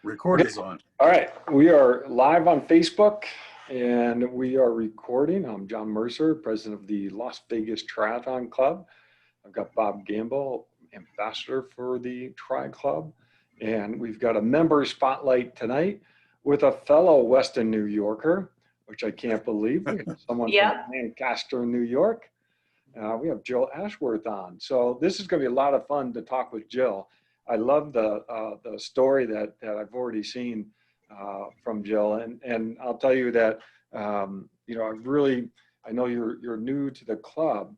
Record is on. All right, we are live on Facebook and we are recording. I'm John Mercer, president of the Las Vegas Triathlon Club. I've got Bob Gamble, ambassador for the Tri Club, and we've got a member spotlight tonight with a fellow Weston New Yorker, which I can't believe. We have someone from Lancaster, New York. We have Jill Ashworth on. So this is going to be a lot of fun to talk with Jill. I love the story that I've already seen from Jill, and I'll tell you that you know, I know you're new to the club,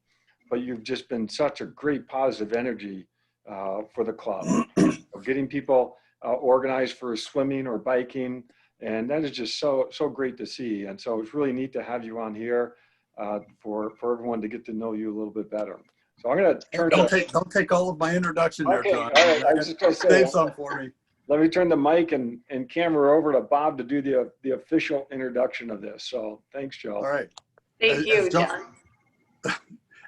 but you've just been such a great positive energy for the club, getting people organized for swimming or biking, and that is just so great to see. And so it's really neat to have you on here for everyone to get to know you a little bit better. So I'm going to turn. Don't take all of my introduction there, John. All right. I was just going to say, save some for me. Let me turn the mic and camera over to Bob to do the official introduction of this. So thanks, Jill. All right. Thank you, John.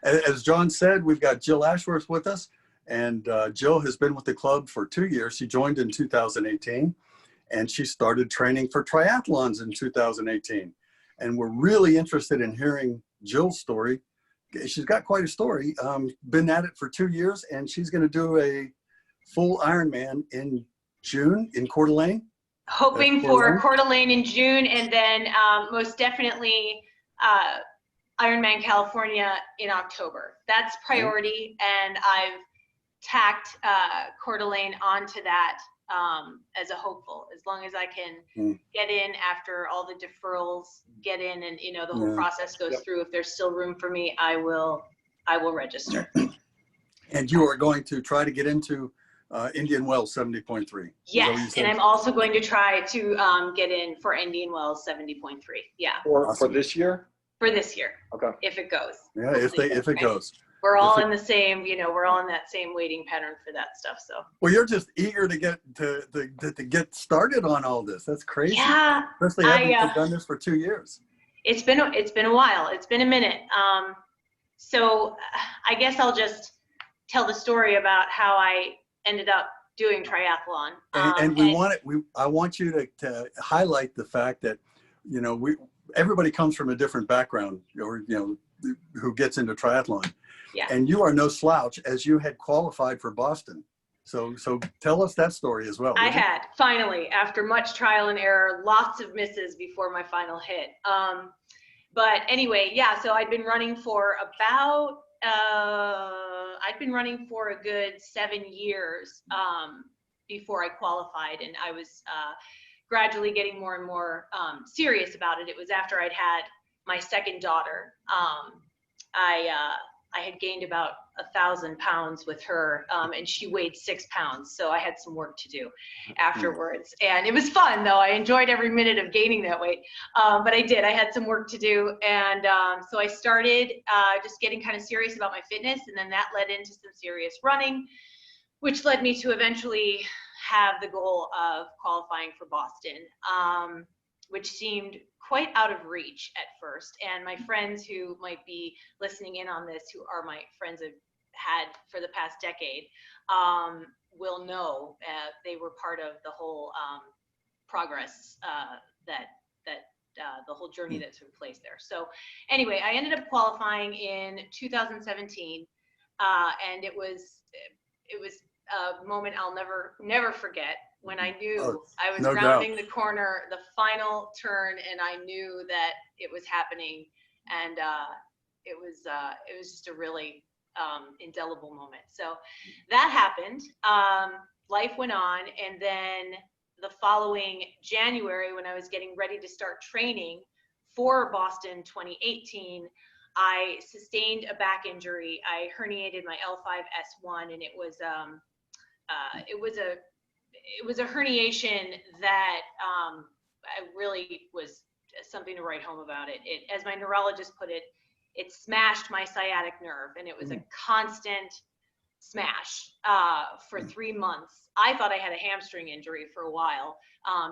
As John said, we've got Jill Ashworth with us, and Jill has been with the club for 2 years. She joined in 2018, and she started training for triathlons in 2018. And we're really interested in hearing Jill's story. She's got quite a story. Been at it for 2 years, and she's going to do a full Ironman in June in Coeur d'Alene. Hoping for Coeur d'Alene in June, and then most definitely Ironman California in October. That's priority, and I've tacked Coeur d'Alene onto that as a hopeful. As long as I can get in after all the deferrals, get in, and you know the whole process goes through. If there's still room for me, I will register. And you are going to try to get into Indian Wells 70.3. Yes, and I'm also going to try to get in for Indian Wells 70.3. Yeah. For this year? For this year. Okay. If it goes. Yeah, if it goes. We're all in the same, you know, we're all in that same waiting pattern for that stuff. So. Well, you're just eager to get started on all this. That's crazy. Yeah. Especially having done this for 2 years. It's been a while. It's been a minute. So I guess I'll just tell the story about how I ended up doing triathlon. I want you to highlight the fact that, you know, everybody comes from a different background, or you know, who gets into triathlon. Yeah. And you are no slouch, as you had qualified for Boston. So tell us that story as well. I had, finally, after much trial and error, lots of misses before my final hit. But anyway, yeah, so I'd been running for about, a good 7 years before I qualified, and I was gradually getting more and more serious about it. It was after I'd had my second daughter. I had gained about 1,000 pounds with her, and she weighed 6 pounds. So I had some work to do afterwards. And it was fun, though. I enjoyed every minute of gaining that weight. But I did. I had some work to do. And so I started just getting kind of serious about my fitness. And then that led into some serious running, which led me to eventually have the goal of qualifying for Boston, which seemed quite out of reach at first. And my friends who might be listening in on this, who are my friends I've had for the past decade, will know they were part of the whole progress the whole journey that took place there. So anyway, I ended up qualifying in 2017, and it was a moment I'll never forget. When I knew I was rounding the corner, the final turn, and I knew that it was happening, and it was just a really indelible moment. So that happened. Life went on, and then the following January, when I was getting ready to start training for Boston 2018, I sustained a back injury. I herniated my L5-S1, and it was a herniation that I really was something to write home about. It, as my neurologist put it, it smashed my sciatic nerve, and it was a constant smash for 3 months. I thought I had a hamstring injury for a while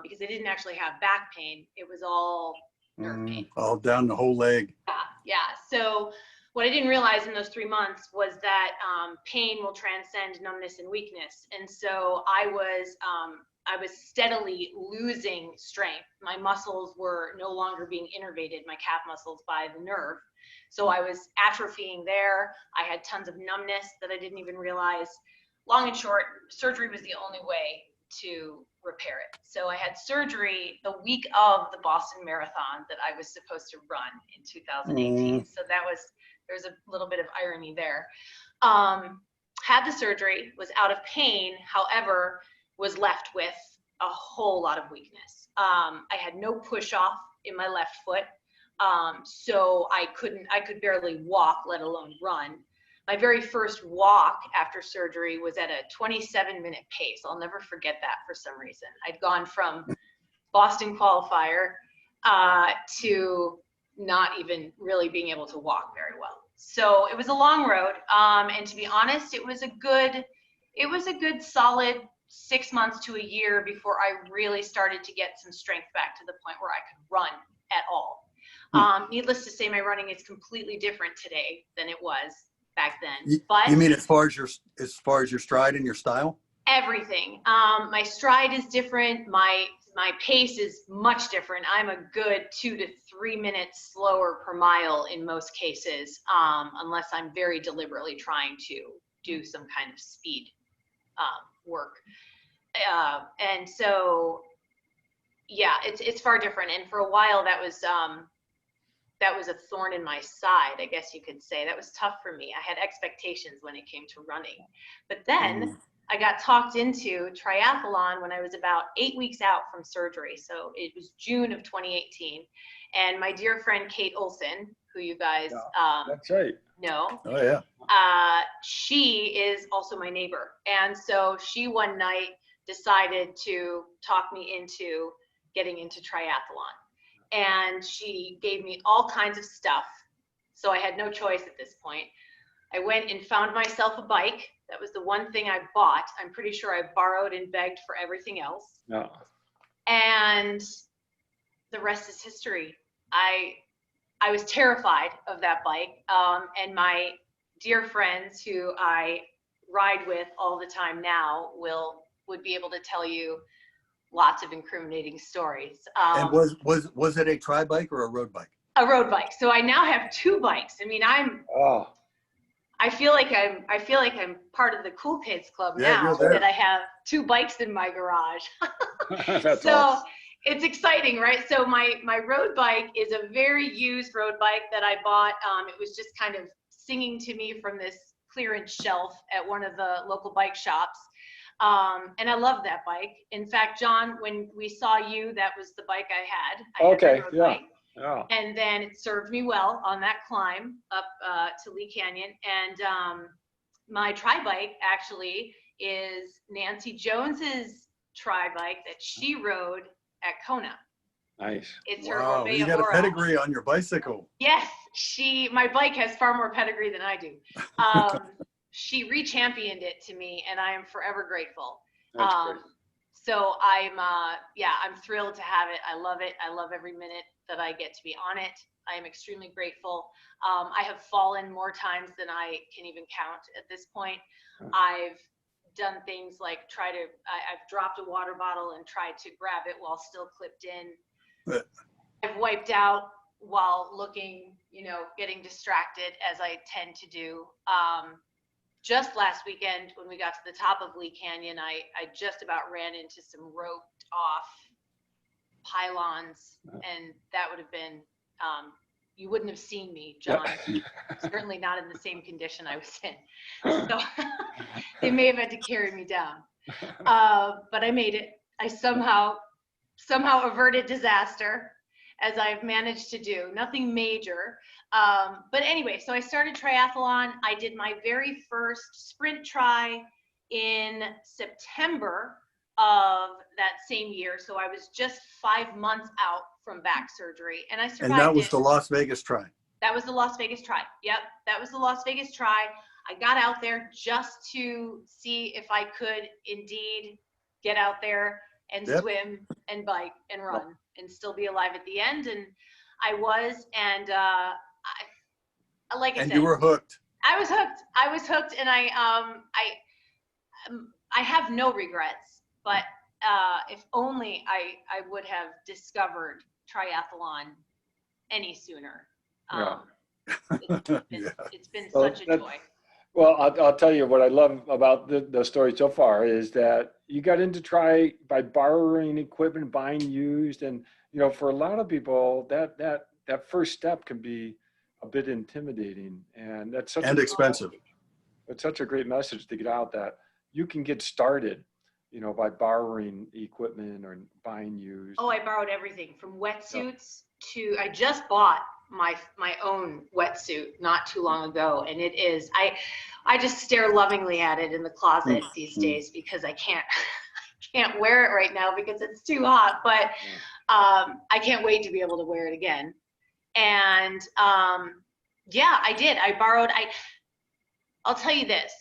because I didn't actually have back pain. It was all nerve pain. All down the whole leg. Yeah. So what I didn't realize in those 3 months was that pain will transcend numbness and weakness. And so I was I was steadily losing strength. My muscles were no longer being innervated, my calf muscles, by the nerve. So I was atrophying there. I had tons of numbness that I didn't even realize. Long and short, surgery was the only way to repair it. So I had surgery the week of the Boston Marathon that I was supposed to run in 2018. So there's a little bit of irony there. Had the surgery, was out of pain, however, was left with a whole lot of weakness. I had no push off in my left foot. So I could barely walk, let alone run. My very first walk after surgery was at a 27-minute pace. I'll never forget that for some reason. I'd gone from Boston qualifier to not even really being able to walk very well. So it was a long road. And to be honest, it was a good solid 6 months to a year before I really started to get some strength back to the point where I could run at all. Needless to say, my running is completely different today than it was back then. But you mean as far as your stride and your style? Everything. My stride is different. My pace is much different. I'm a good 2 to 3 minutes slower per mile in most cases, unless I'm very deliberately trying to do some kind of speed work. And so, yeah, it's far different. And for a while, that was a thorn in my side, I guess you could say. That was tough for me. I had expectations when it came to running. But then I got talked into triathlon when I was about 8 weeks out from surgery. So it was June of 2018. And my dear friend Kate Olson, who you guys that's right. know. Oh, yeah. She is also my neighbor. And so she one night decided to talk me into getting into triathlon. And she gave me all kinds of stuff. So I had no choice at this point. I went and found myself a bike. That was the one thing I bought. I'm pretty sure I borrowed and begged for everything else. Yeah. And the rest is history. I was terrified of that bike. And my dear friends who I ride with all the time now would be able to tell you lots of incriminating stories. And was it a tri bike or a road bike? A road bike. So I now have 2 bikes. I mean, I feel like I'm part of the cool kids club now that I have 2 bikes in my garage. That's so awesome. It's exciting, right? So my road bike is a very used road bike that I bought. It was just kind of singing to me from this clearance shelf at one of the local bike shops. And I love that bike. In fact, John, when we saw you, that was the bike I had. I had the road bike. Yeah. And then it served me well on that climb up to Lee Canyon. And my tri-bike actually is Nancy Jones's tri-bike that she rode at Kona. Nice. It's her Wow, Orbea you got a Ora. pedigree on your bicycle. Yes, my bike has far more pedigree than I do. She re-championed it to me, and I am forever grateful. That's great. So I'm thrilled to have it. I love it. I love every minute that I get to be on it. I am extremely grateful. I have fallen more times than I can even count at this point. I've done things like I've dropped a water bottle and tried to grab it while still clipped in. I've wiped out while looking, getting distracted, as I tend to do. Just last weekend, when we got to the top of Lee Canyon, I just about ran into some roped off pylons, and that would have been, you wouldn't have seen me, John. Certainly not in the same condition I was in. So they may have had to carry me down. But I made it. I somehow averted disaster, as I've managed to do. Nothing major. But anyway, so I started triathlon. I did my very first sprint tri in September of that same year. So I was just 5 months out from back surgery, and I survived. And that was the Las Vegas tri. That was the Las Vegas tri. Yep, that was the Las Vegas tri. I got out there just to see if I could indeed get out there and swim and bike and run and still be alive at the end. And I was, and like I said, you were hooked. I was hooked, and I have no regrets. But if only I would have discovered triathlon any sooner. It's been such a joy. Well, I'll tell you what I love about the story so far is that you got into by borrowing equipment, buying used, and for a lot of people that first step can be a bit intimidating, and that's such expensive. It's such a great message to get out that you can get started, by borrowing equipment or buying used. Oh, I borrowed everything from wetsuits to, I just bought my own wetsuit not too long ago, and it is, I just stare lovingly at it in the closet these days because I can't wear it right now because it's too hot, but I can't wait to be able to wear it again. And yeah, I did. I borrowed, I'll tell you this,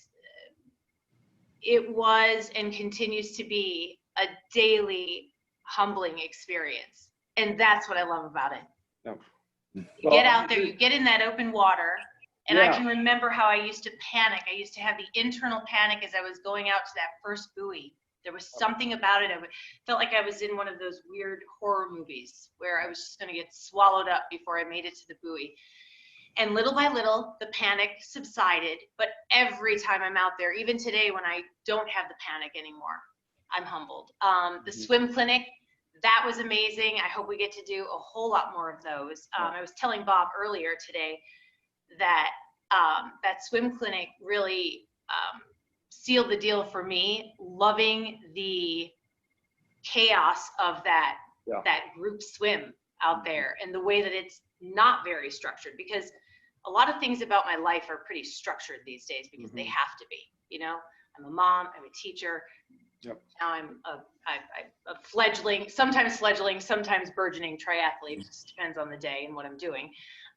it was and continues to be a daily humbling experience. And that's what I love about it. Yep. You get out there, you get in that open water, and Yeah. I can remember how I used to panic. I used to have the internal panic as I was going out to that first buoy. There was something about it. I felt like I was in one of those weird horror movies where I was just going to get swallowed up before I made it to the buoy. And little by little, the panic subsided. But every time I'm out there, even today when I don't have the panic anymore, I'm humbled. The swim clinic, that was amazing. I hope we get to do a whole lot more of those. I was telling Bob earlier today that that swim clinic really sealed the deal for me, loving the chaos of that group swim out there and the way that it's not very structured, because a lot of things about my life are pretty structured these days because they have to be. I'm a mom, I'm a teacher. Yep. Now I'm a fledgling, sometimes burgeoning triathlete. It just depends on the day and what I'm doing.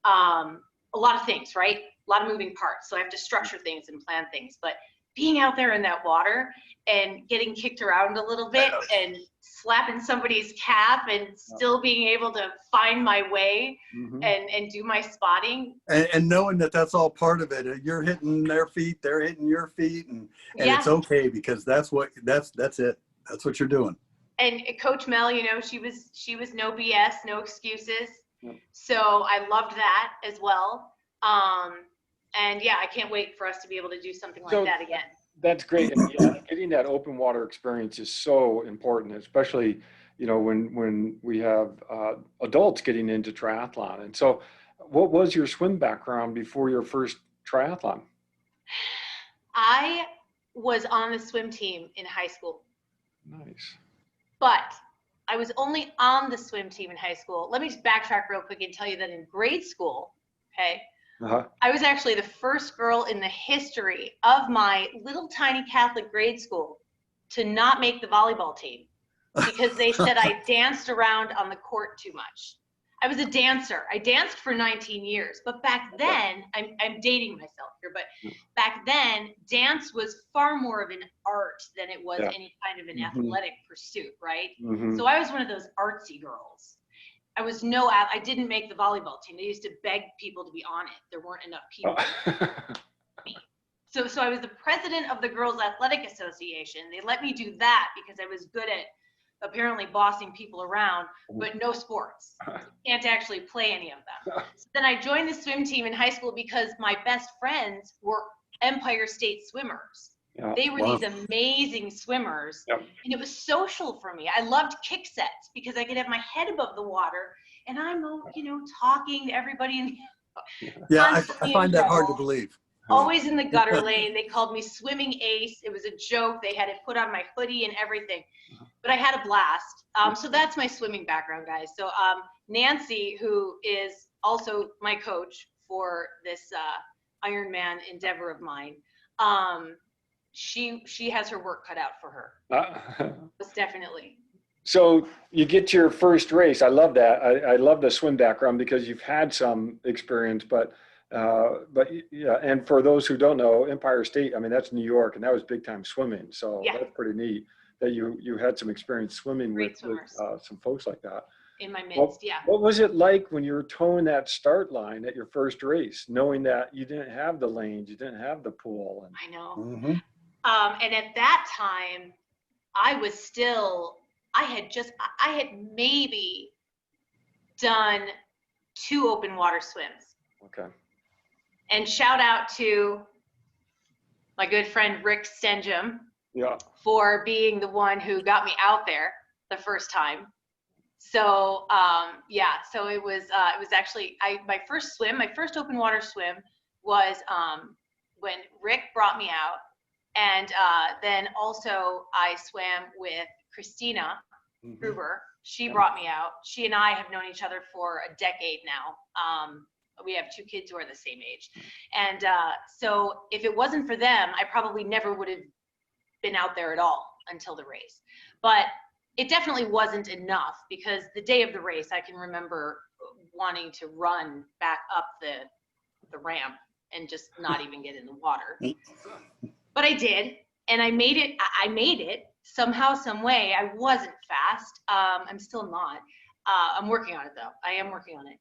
A lot of things, right? A lot of moving parts. So I have to structure things and plan things. But being out there in that water and getting kicked around a little bit and slapping somebody's cap and still being able to find my way and do my spotting. And knowing that that's all part of it. You're hitting their feet, they're hitting your feet, and it's okay because that's it. That's what you're doing. And Coach Mel, she was no BS, no excuses. So I loved that as well. And yeah, I can't wait for us to be able to do something like that again. That's great. And getting that open water experience is so important, especially, when we have adults getting into triathlon. And so what was your swim background before your first triathlon? I was on the swim team in high school. Nice. But I was only on the swim team in high school. Let me just backtrack real quick and tell you that in grade school, I was actually the first girl in the history of my little tiny Catholic grade school to not make the volleyball team because they said I danced around on the court too much. I was a dancer. I danced for 19 years, but back then, I'm dating myself here, but back then, dance was far more of an art than it was any kind of an athletic pursuit, right? So I was one of those artsy girls. I didn't make the volleyball team. They used to beg people to be on it. There weren't enough people. So I was the president of the Girls Athletic Association. They let me do that because I was good at apparently bossing people around, but no sports. Can't actually play any of them. So then I joined the swim team in high school because my best friends were Empire State swimmers. They were these amazing swimmers, and it was social for me. I loved kick sets because I could have my head above the water, and I'm, talking to everybody. I find that hard to believe. Always in the gutter lane. They called me Swimming Ace. It was a joke. They had it put on my hoodie and everything, but I had a blast. So that's my swimming background, guys. So Nancy, who is also my coach for this Ironman endeavor of mine, she has her work cut out for her. Most definitely. So you get to your first race. I love that. I love the swim background because you've had some experience, but yeah. And for those who don't know, Empire State, that's New York, and that was big time swimming. So that's pretty neat that you had some experience swimming with some folks like that. In my midst, What was it like when you were towing that start line at your first race, knowing that you didn't have the lanes, you didn't have the pool? I know. And at that time, I had maybe done 2 open water swims. Okay. And shout out to my good friend Rick Stenjum Yeah. for being the one who got me out there the first time. So so it was actually my first open water swim was when Rick brought me out, and then also I swam with Christina Gruber. She brought me out. She and I have known each other for a decade now. We have 2 kids who are the same age, and so if it wasn't for them, I probably never would have been out there at all until the race. But it definitely wasn't enough, because the day of the race, I can remember wanting to run back up the ramp and just not even get in the water. But I did, and I made it. I made it somehow, some way. I wasn't fast. I'm still not. I'm working on it though. I am working on it.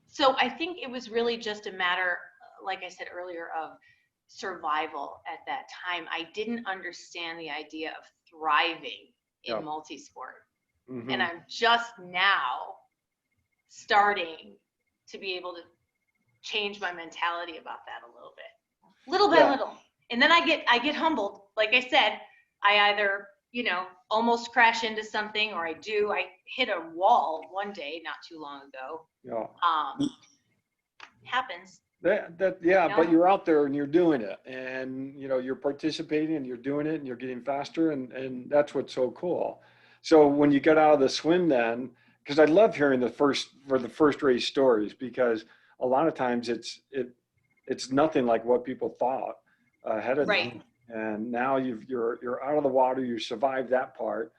So I think it was really just a matter, like I said earlier, of survival at that time. I didn't understand the idea of thriving in multi-sport. And I'm just now starting to be able to change my mentality about that a little bit, little by little. And then I get humbled. Like I said, I either, almost crash into something, or I hit a wall one day not too long ago. Happens. But you're out there and you're doing it, and you're participating and you're doing it and you're getting faster, and that's what's so cool. So when you get out of the swim, then, because I love hearing the first race stories, because a lot of times it's nothing like what people thought ahead of time, and now you're out of the water, you survived that part.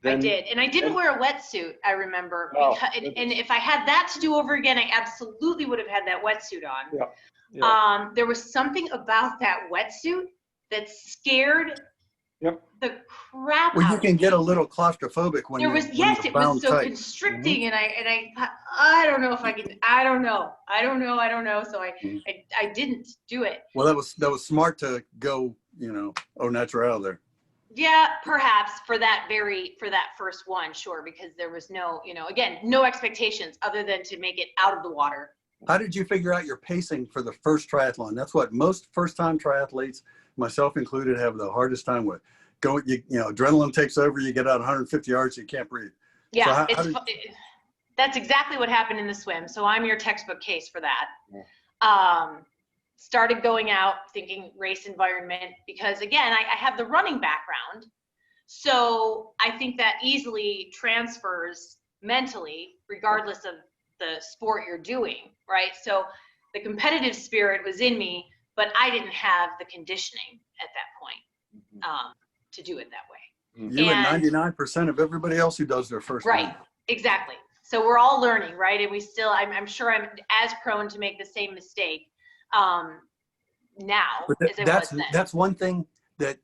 I did, and I didn't wear a wetsuit, I remember, and if I had that to do over again, I absolutely would have had that wetsuit on. There was something about that wetsuit that scared the crap out of me. Well, you can get a little claustrophobic when it was so constricting, and I thought, I don't know if I can. I don't know. So I didn't do it. Well, that was smart to go, au naturel there. Yeah, perhaps for that first one, sure, because there was no, again, no expectations other than to make it out of the water. How did you figure out your pacing for the first triathlon? That's what most first-time triathletes, myself included, have the hardest time with. Adrenaline takes over, you get out 150 yards, you can't breathe. Yeah, that's exactly what happened in the swim. So I'm your textbook case for that. Yeah. Started going out thinking race environment, because again, I have the running background. So I think that easily transfers mentally, regardless of the sport you're doing, right? So the competitive spirit was in me, but I didn't have the conditioning at that point to do it that way. You and 99% of everybody else who does their first right, run. Exactly. So we're all learning, right? And we still, I'm sure I'm as prone to make the same mistake now as I was then. That's one thing that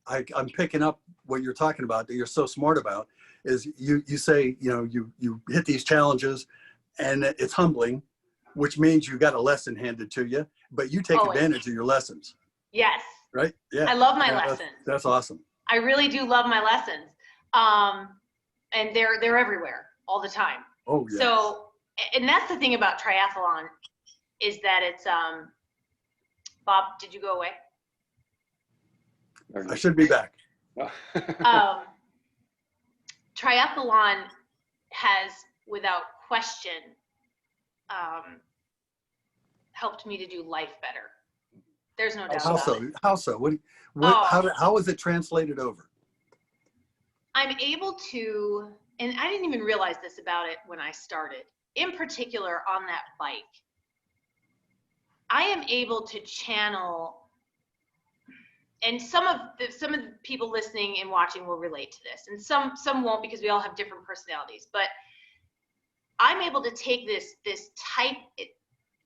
I'm picking up what you're talking about, that you're so smart about, is you say, you hit these challenges and it's humbling, which means you got a lesson handed to you, but you take advantage of your lessons. Yes. Right? Yeah. I love my lessons. That's awesome. I really do love my lessons. And they're everywhere all the time. Oh, yeah. So, and that's the thing about triathlon, is that it's, Bob, did you go away? I should be back. Triathlon has, without question, helped me to do life better. There's no doubt about it. How so? How is it translated over? I'm able to, and I didn't even realize this about it when I started, in particular on that bike, I am able to channel, and some of the people listening and watching will relate to this, and some won't, because we all have different personalities, but I'm able to take this type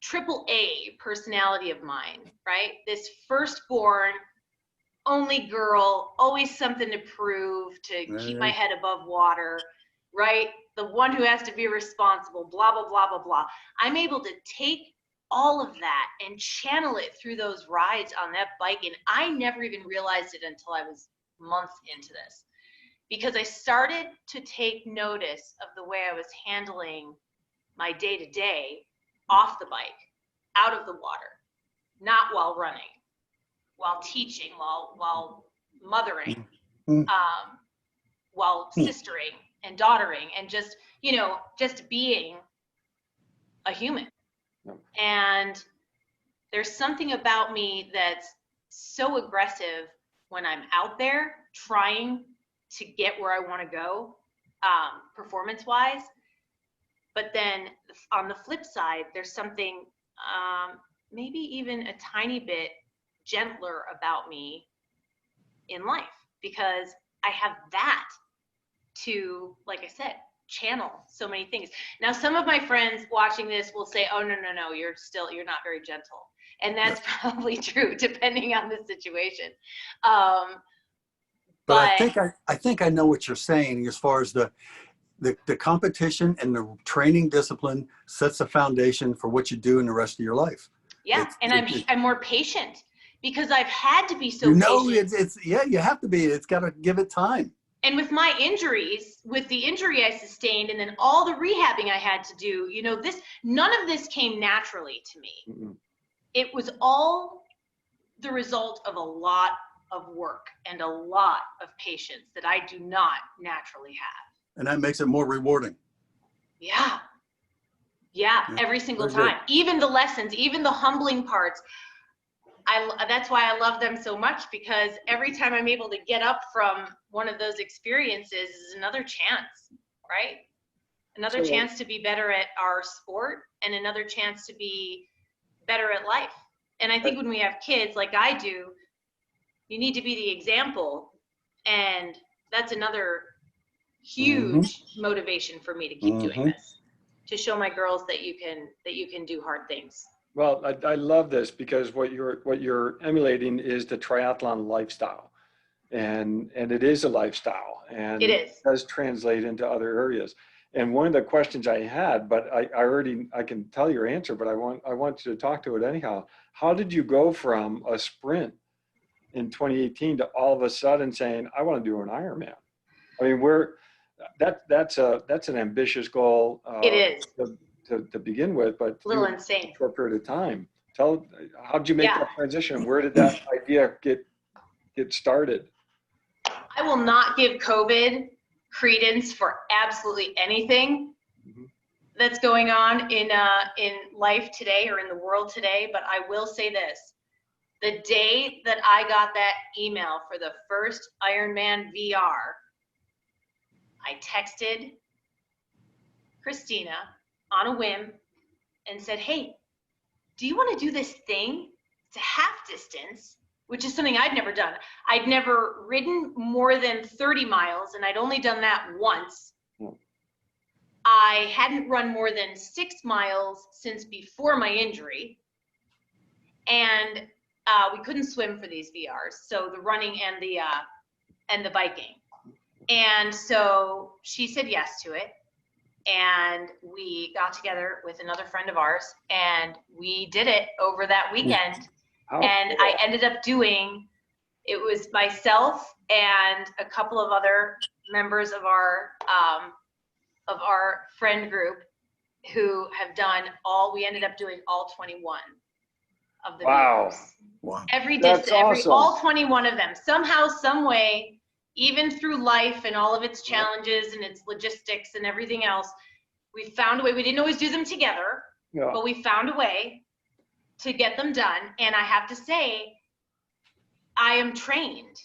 AAA personality of mine, right? This firstborn, only girl, always something to prove, to keep my head above water, right? The one who has to be responsible, blah, blah, blah, blah, blah. I'm able to take all of that and channel it through those rides on that bike. And I never even realized it until I was months into this, because I started to take notice of the way I was handling my day-to-day off the bike, out of the water, not while running, while teaching, while mothering, while sistering and daughtering, and just, you know, just being a human. And there's something about me that's so aggressive when I'm out there trying to get where I want to go, performance-wise. But then on the flip side, there's something maybe even a tiny bit gentler about me in life, because I have that to, like I said, channel so many things. Now, some of my friends watching this will say, oh, no, you're not very gentle. And that's probably true, depending on the situation. But I think I know what you're saying as far as the competition and the training discipline sets a foundation for what you do in the rest of your life. Yeah, I'm more patient because I've had to be so patient. You have to be. It's got to give it time. And with my injuries, with the injury I sustained, and then all the rehabbing I had to do, you know, none of this came naturally to me. Mm-hmm. It was all the result of a lot of work and a lot of patience that I do not naturally have. And that makes it more rewarding. Yeah, every single time. Even the lessons, even the humbling parts. That's why I love them so much, because every time I'm able to get up from one of those experiences is another chance, right? Another chance to be better at our sport, and another chance to be better at life. And I think when we have kids like I do, you need to be the example. And that's another huge motivation for me to keep doing this, to show my girls that you can do hard things. Well, I love this, because what you're emulating is the triathlon lifestyle, and it is a lifestyle, and it does translate into other areas. And one of the questions I had, but I can tell your answer, but I want you to talk to it anyhow. How did you go from a sprint in 2018 to all of a sudden saying, I want to do an Ironman? I mean, that's an ambitious goal. It is. To begin with, but a little insane for a period of time. How'd you make that transition? Where did that idea get started? I will not give COVID credence for absolutely anything that's going on in life today or in the world today, but I will say this. The day that I got that email for the first Ironman VR, I texted Christina on a whim and said, hey, do you want to do this thing? It's a half distance, which is something I'd never done. I'd never ridden more than 30 miles, and I'd only done that once. I hadn't run more than 6 miles since before my injury. And we couldn't swim for these VRs, so the running and the biking. And so she said yes to it. And we got together with another friend of ours, and we did it over that weekend. And I ended up it was myself and a couple of other members of our friend group who have done we ended up doing all 21 of the videos. Wow. Every distance, all 21 of them. Somehow, some way, even through life and all of its challenges and its logistics and everything else, we found a way. We didn't always do them together, but we found a way to get them done. And I have to say, I am trained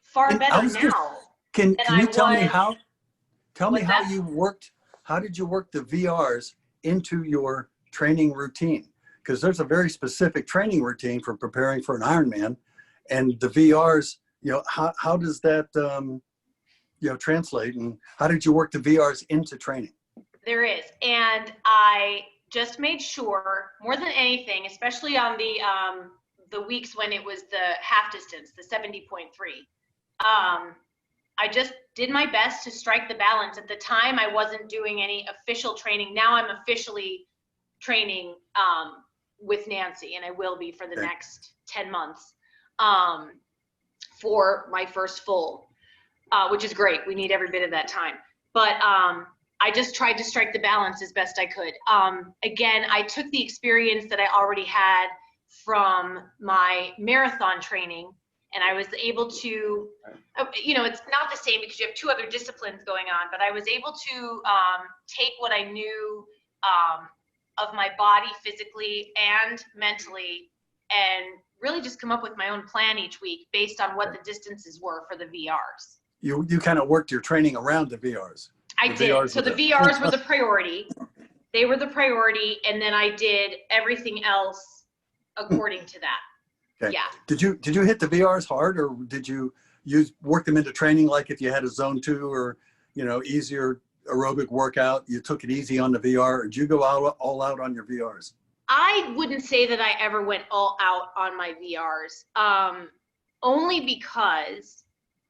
far better now. Can you tell me how? Tell me how you worked. How did you work the VRs into your training routine? Because there's a very specific training routine for preparing for an Ironman, and the VRs. You know, how does that, translate, and how did you work the VRs into training? There is, and I just made sure, more than anything, especially on the weeks when it was the half distance, the 70.3, I just did my best to strike the balance. At the time, I wasn't doing any official training. Now I'm officially training with Nancy, and I will be for the next 10 months. for my first full, which is great. We need every bit of that time. But I just tried to strike the balance as best I could. Again, I took the experience that I already had from my marathon training, and I was able to, it's not the same because you have two other disciplines going on, but I was able to take what I knew of my body physically and mentally, and really just come up with my own plan each week based on what the distances were for the VRs. You kind of worked your training around the VRs. I did. So the VRs were the priority. They were the priority, and then I did everything else according to that. Okay. Yeah. Did you hit the VRs hard, or did you work them into training? Like if you had a zone 2 or easier aerobic workout, you took it easy on the VR. Or did you go all out on your VRs? I wouldn't say that I ever went all out on my VRs, only because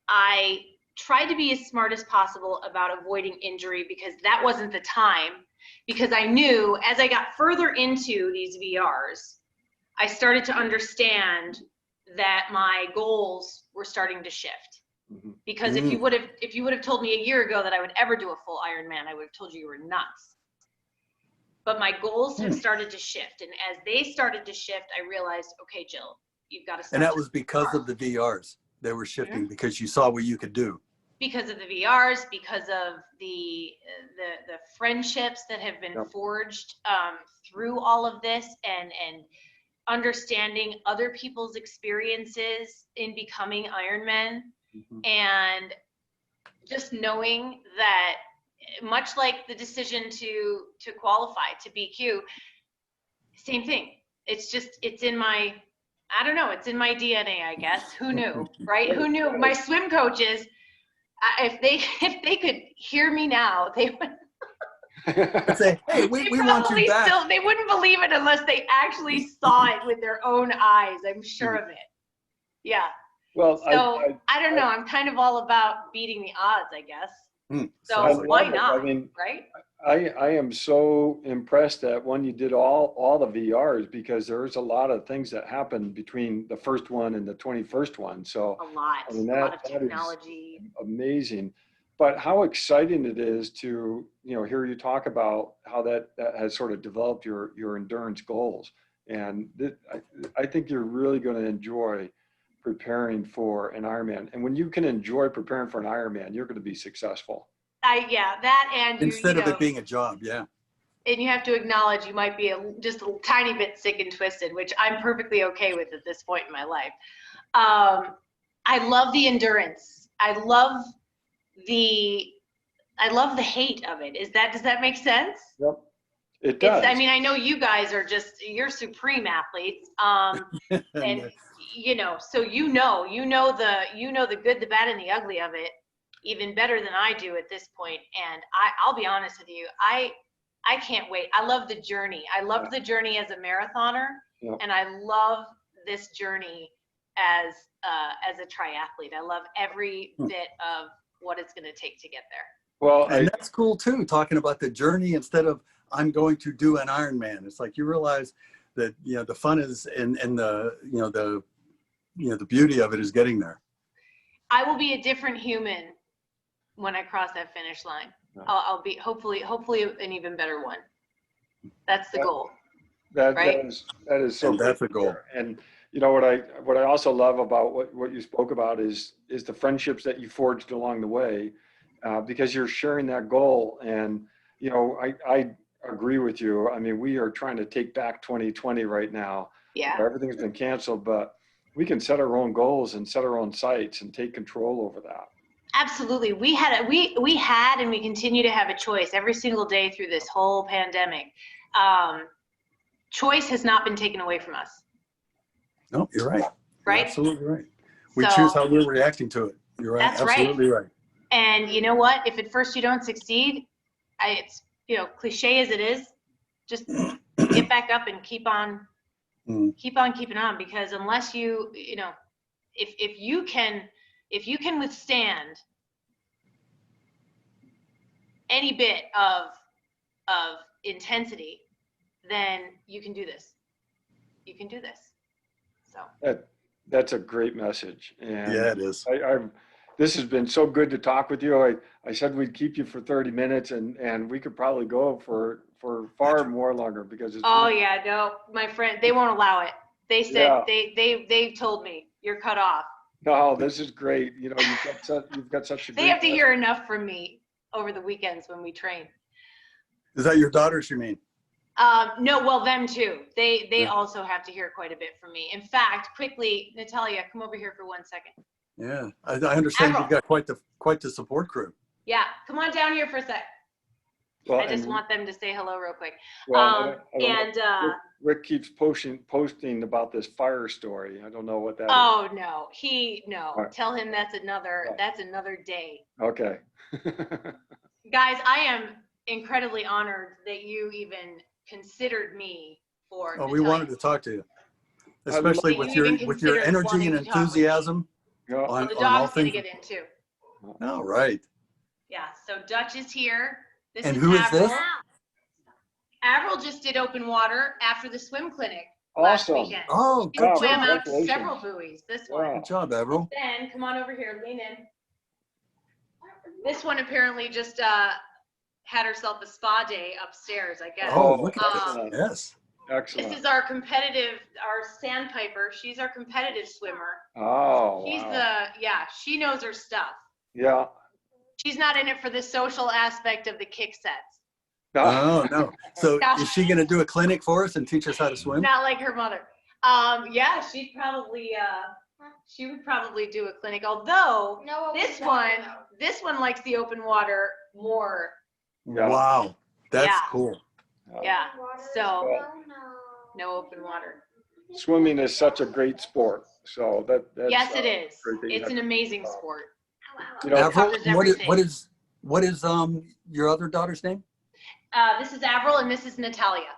I tried to be as smart as possible about avoiding injury, because that wasn't the time. Because I knew as I got further into these VRs, I started to understand that my goals were starting to shift. Because if you would have told me a year ago that I would ever do a full Ironman, I would have told you were nuts. But my goals have started to shift, and as they started to shift, I realized, okay, Jill, you've got to start. And that was because of the VRs. They were shifting because you saw what you could do. Because of the VRs, because of the friendships that have been forged through all of this, and understanding other people's experiences in becoming Ironmen, and just knowing that, much like the decision to qualify to BQ, same thing. It's in my, I don't know, it's in my DNA, I guess. Who knew, right? Who knew? My swim coaches, if they could hear me now, they would say, hey, we want you back. They wouldn't believe it unless they actually saw it with their own eyes. I'm sure of it. Yeah. Well, so I don't know. I'm kind of all about beating the odds, I guess. So why not? I mean, right? I am so impressed that when you did all the VRs, because there's a lot of things that happened between the first one and the 21st one. So a lot of technology. Amazing. But how exciting it is to hear you talk about how that has sort of developed your endurance goals. And I think you're really going to enjoy preparing for an Ironman. And when you can enjoy preparing for an Ironman, you're going to be successful. That and instead of it being a job, And you have to acknowledge you might be just a tiny bit sick and twisted, which I'm perfectly okay with at this point in my life. I love the endurance. I love the hate of it. Does that make sense? Yep. It does. I mean, I know you guys are you're supreme athletes. And so you know the good, the bad, and the ugly of it even better than I do at this point. And I'll be honest with you, I can't wait. I love the journey. I loved the journey as a marathoner, and I love this journey as a triathlete. I love every bit of what it's going to take to get there. Well, and that's cool too, talking about the journey instead of I'm going to do an Ironman. It's like you realize that the fun is in the the beauty of it is getting there. I will be a different human when I cross that finish line. I'll be hopefully an even better one. That's the goal. Right? That is so. And that's a goal. And what I also love about what you spoke about is the friendships that you forged along the way, because you're sharing that goal. And I agree with you. I mean, we are trying to take back 2020 right now. Yeah. Everything's been canceled, but we can set our own goals and set our own sights and take control over that. Absolutely. We had and we continue to have a choice every single day through this whole pandemic. Choice has not been taken away from us. No, you're right. Right? You're absolutely right. We choose how we're reacting to it. You're right. That's absolutely right. And you know what? If at first you don't succeed, it's cliche as it is, just get back up and keep on keeping on, because unless if you can withstand any bit of intensity, then you can do this. You can do this. So That's a great message. And Yeah, it is. this has been so good to talk with you. I said we'd keep you for 30 minutes and we could probably go for far more longer because it's Oh yeah, no, my friend, they won't allow it. They said Yeah. they told me you're cut off. No, this is great. You know, you've got such a They great have to hear enough from me over the weekends when we train. Is that your daughters you mean? No, well, them too. They Yeah. also have to hear quite a bit from me. In fact, quickly, Natalia, come over here for 1 second. Yeah, I understand Avril. you've got quite the support crew. Yeah, come on down here for a sec. Well, I just and- want them to say hello real quick. Well, I don't know. And Rick keeps posting about this fire story. I don't know what that is. oh no, no. Right. Tell him that's another Right. day. Okay. Guys, I am incredibly honored that you even considered me for. Oh, we Natalia. wanted to talk to you, especially You with even your considered energy wanting and to talk with me. enthusiasm Yeah. Well, on the all dog's gonna things. get in too. All right. Yeah, so Dutch is here. This And is who is Avril. this? Avril just did open water after the swim clinic last Awesome. weekend. Oh, She good swam job. out Congratulations. several buoys. This one. Wow. Good job, Avril. Then come on over here, lean in. This one apparently just had herself a spa day upstairs, I guess. Oh, look at excellent. this. Yes. Excellent. This is our sandpiper. She's our competitive swimmer. Oh, She's wow. she knows her stuff. Yeah. She's not in it for the social aspect of the kick sets. Oh, no. So is she going to do a clinic for us and teach us how to swim? Not like her mother. Yeah, she would probably do a clinic. Although No, this one likes the open water more. Yeah. Wow. That's Yeah. cool. Yeah. So no. no open water. Swimming is such a great sport. So that's Yes, it is. great that you It's have an to- amazing sport. You know, Avril, covers everything. what is your other daughter's name? This is Avril and this is Natalia.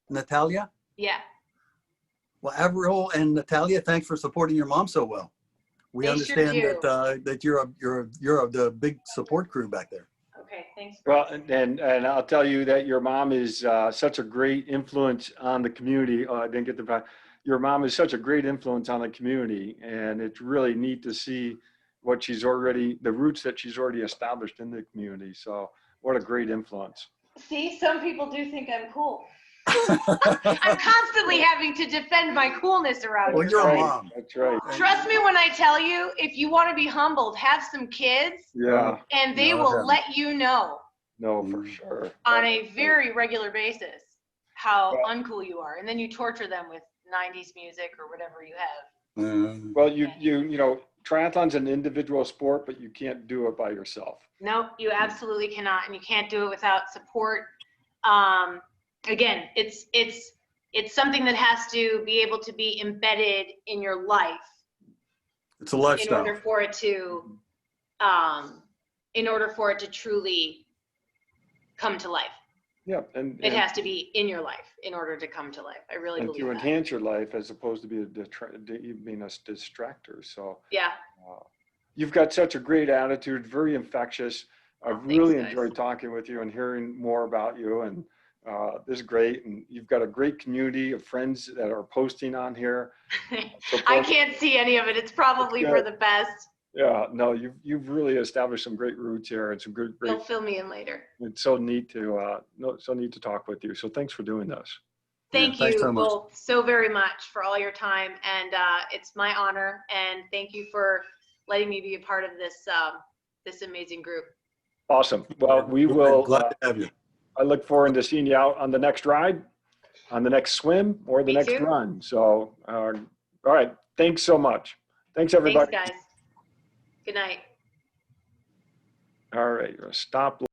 Natalia? Yeah. Well, Avril and Natalia, thanks for supporting your mom so well. We They sure understand do. that you're the big support crew back there. Okay. Thanks. well, Bryce. and I'll tell you that your mom is such a great influence on the community. I didn't get the. Your mom is such a great influence on the community, and it's really neat to see the roots that she's already established in the community. So, what a great influence. See, some people do think I'm cool. I'm constantly having to defend my coolness around Well, here. you're a Right. mom. That's right. Trust me when I tell you, if you want to be humbled, have some kids Yeah. and they No, I will haven't. let you know No, for sure. on a very regular basis how Well- uncool you are. And then you torture them with 90s music or whatever you have. Mm. Well, you know, triathlon's an individual sport, but you can't do it by yourself. Nope, you absolutely cannot. And you can't do it without support. Again, it's something that has to be able to be embedded in your life It's a in lifestyle. order for it to truly come to life. Yeah, and It has to be in your life in order to come to life. I really and believe to that. enhance your life as opposed to being a distractor. So Yeah. you've got such a great attitude, very infectious. I've thanks, really guys. enjoyed talking with you and hearing more about you. And this is great. And you've got a great community of friends that are posting on here. I can't see any of it. It's probably for the best. Yeah, no, you've really established some great roots here and some great. You'll fill me in later. It's so neat to talk with you. So thanks for doing this. Thank thanks you so much. both so very much for all your time. And it's my honor. And thank you for letting me be a part of this this amazing group. Awesome. Well, we We're will. glad to have you. I look forward to seeing you out on the next ride, on the next swim, or the Me next too. run. So, all right. Thanks so much. Thanks, everybody. Thanks, guys. Good night. All right. Stop.